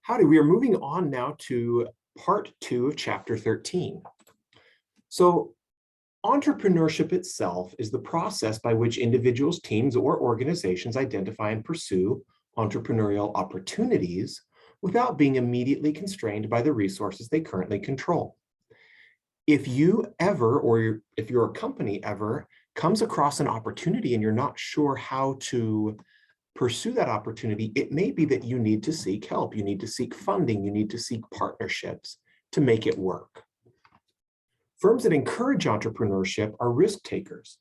Howdy, we are moving on now to part 2 of chapter 13. So entrepreneurship itself is the process by which individuals, teams, or organizations identify and pursue entrepreneurial opportunities without being immediately constrained by the resources they currently control. If you ever, or if your company ever comes across an opportunity and you're not sure how to pursue that opportunity, it may be that you need to seek help, you need to seek funding, you need to seek partnerships to make it work. Firms that encourage entrepreneurship are risk takers,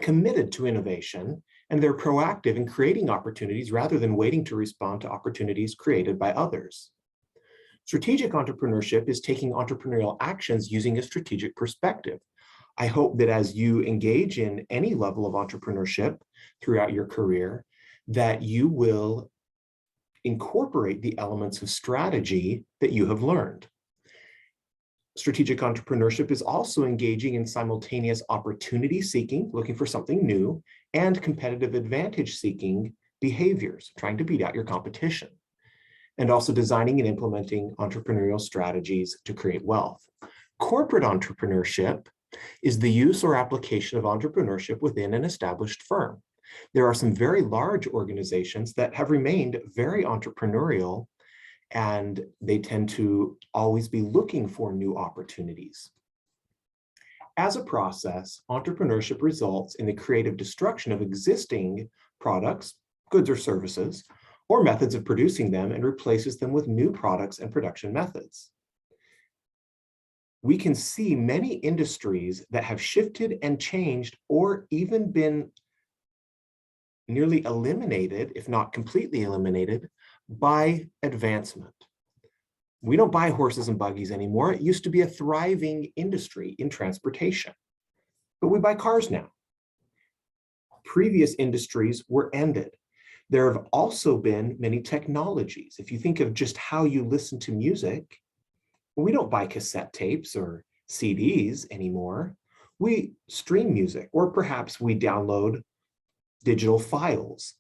committed to innovation, and they're proactive in creating opportunities rather than waiting to respond to opportunities created by others. Strategic entrepreneurship is taking entrepreneurial actions using a strategic perspective. I hope that as you engage in any level of entrepreneurship throughout your career, that you will incorporate the elements of strategy that you have learned. Strategic entrepreneurship is also engaging in simultaneous opportunity seeking, looking for something new, and competitive advantage seeking behaviors, trying to beat out your competition, and also designing and implementing entrepreneurial strategies to create wealth. Corporate entrepreneurship is the use or application of entrepreneurship within an established firm. There are some very large organizations that have remained very entrepreneurial, and they tend to always be looking for new opportunities. As a process, entrepreneurship results in the creative destruction of existing products, goods or services, or methods of producing them, and replaces them with new products and production methods. We can see many industries that have shifted and changed or even been nearly eliminated, if not completely eliminated, by advancement. We don't buy horses and buggies anymore. It used to be a thriving industry in transportation, but we buy cars now. Previous industries were ended. There have also been many technologies. If you think of just how you listen to music, we don't buy cassette tapes or CDs anymore. We stream music, or perhaps we download digital files.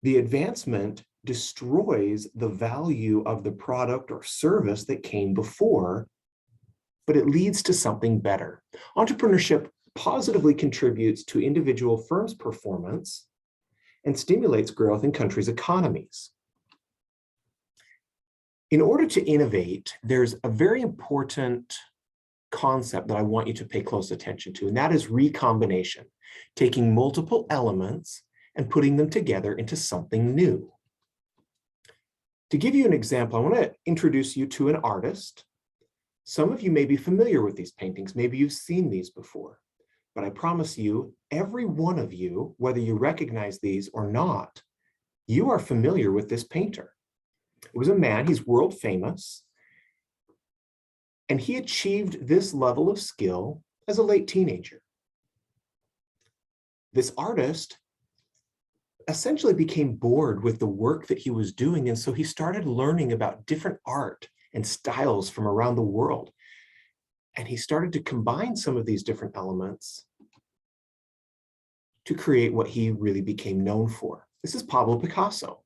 The advancement destroys the value of the product or service that came before, but it leads to something better. Entrepreneurship positively contributes to individual firms' performance and stimulates growth in countries' economies. In order to innovate, there's a very important concept that I want you to pay close attention to, and that is recombination, taking multiple elements and putting them together into something new. To give you an example, I want to introduce you to an artist. Some of you may be familiar with these paintings. Maybe you've seen these before, but I promise you, every one of you, whether you recognize these or not, you are familiar with this painter. It was a man, he's world famous, and he achieved this level of skill as a late teenager. This artist essentially became bored with the work that he was doing, and so he started learning about different art and styles from around the world. And he started to combine some of these different elements to create what he really became known for. This is Pablo Picasso.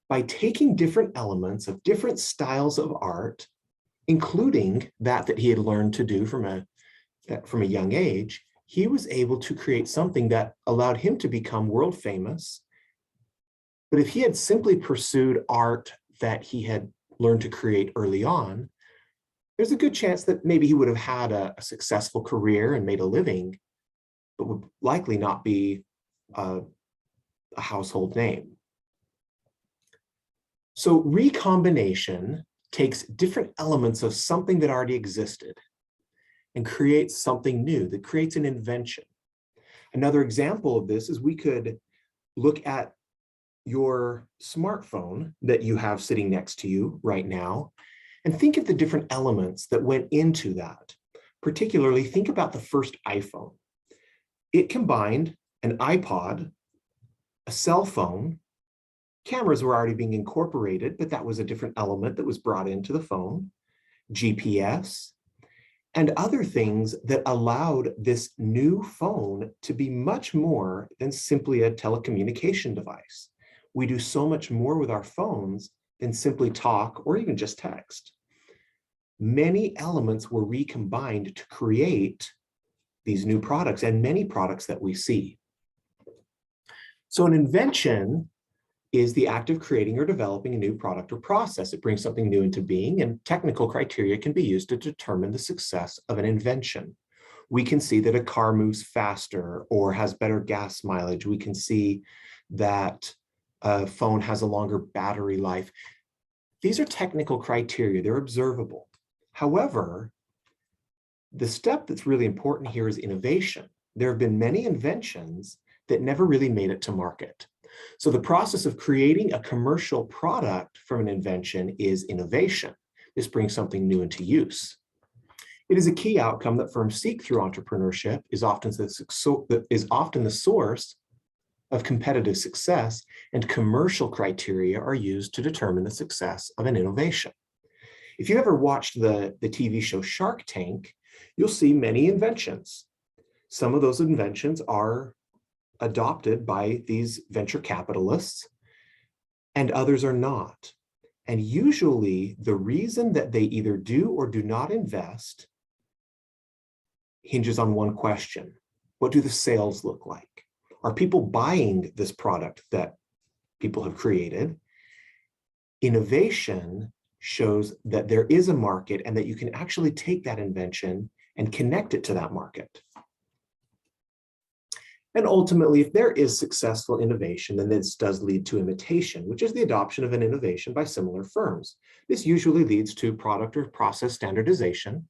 By taking different elements of different styles of art, including that he had learned to do from a young age, he was able to create something that allowed him to become world famous. But if he had simply pursued art that he had learned to create early on, there's a good chance that maybe he would have had a successful career and made a living, but would likely not be a household name. So recombination takes different elements of something that already existed and creates something new, that creates an invention. Another example of this is we could look at your smartphone that you have sitting next to you right now and think of the different elements that went into that. Particularly, think about the first iPhone. It combined an iPod, a cell phone. Cameras were already being incorporated, but that was a different element that was brought into the phone, GPS, and other things that allowed this new phone to be much more than simply a telecommunication device. we do so much more with our phones than simply talk or even just text. Many elements were recombined to create these new products and many products that we see. So an invention is the act of creating or developing a new product or process. It brings something new into being, and technical criteria can be used to determine the success of an invention. We can see that a car moves faster or has better gas mileage. We can see that a phone has a longer battery life. These are technical criteria, they're observable. However, the step that's really important here is innovation. There have been many inventions that never really made it to market. So the process of creating a commercial product from an invention is innovation. This brings something new into use. It is a key outcome that firms seek through entrepreneurship, is often the source of competitive success, and commercial criteria are used to determine the success of an innovation. If you ever watched the TV show Shark Tank, you'll see many inventions. Some of those inventions are adopted by these venture capitalists, and others are not. And usually the reason that they either do or do not invest hinges on one question: what do the sales look like? Are people buying this product that people have created? Innovation shows that there is a market and that you can actually take that invention and connect it to that market. And ultimately, if there is successful innovation, then this does lead to imitation, which is the adoption of an innovation by similar firms. This usually leads to product or process standardization.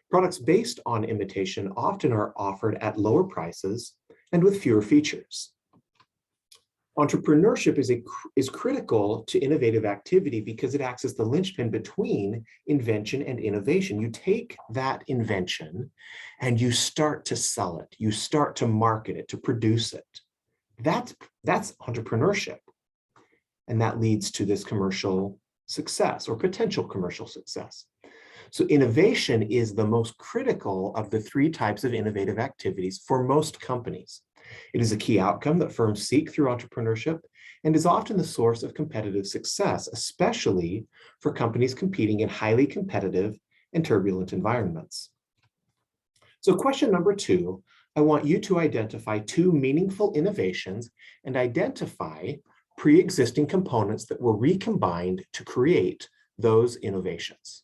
Products based on imitation often are offered at lower prices and with fewer features. Entrepreneurship is critical to innovative activity because it acts as the linchpin between invention and innovation. You take that invention and you start to sell it, you start to market it, to produce it. That's entrepreneurship. And that leads to this commercial success or potential commercial success. So innovation is the most critical of the three types of innovative activities for most companies. It is a key outcome that firms seek through entrepreneurship and is often the source of competitive success, especially for companies competing in highly competitive and turbulent environments. So question number 2, I want you to identify 2 meaningful innovations and identify pre-existing components that were recombined to create those innovations.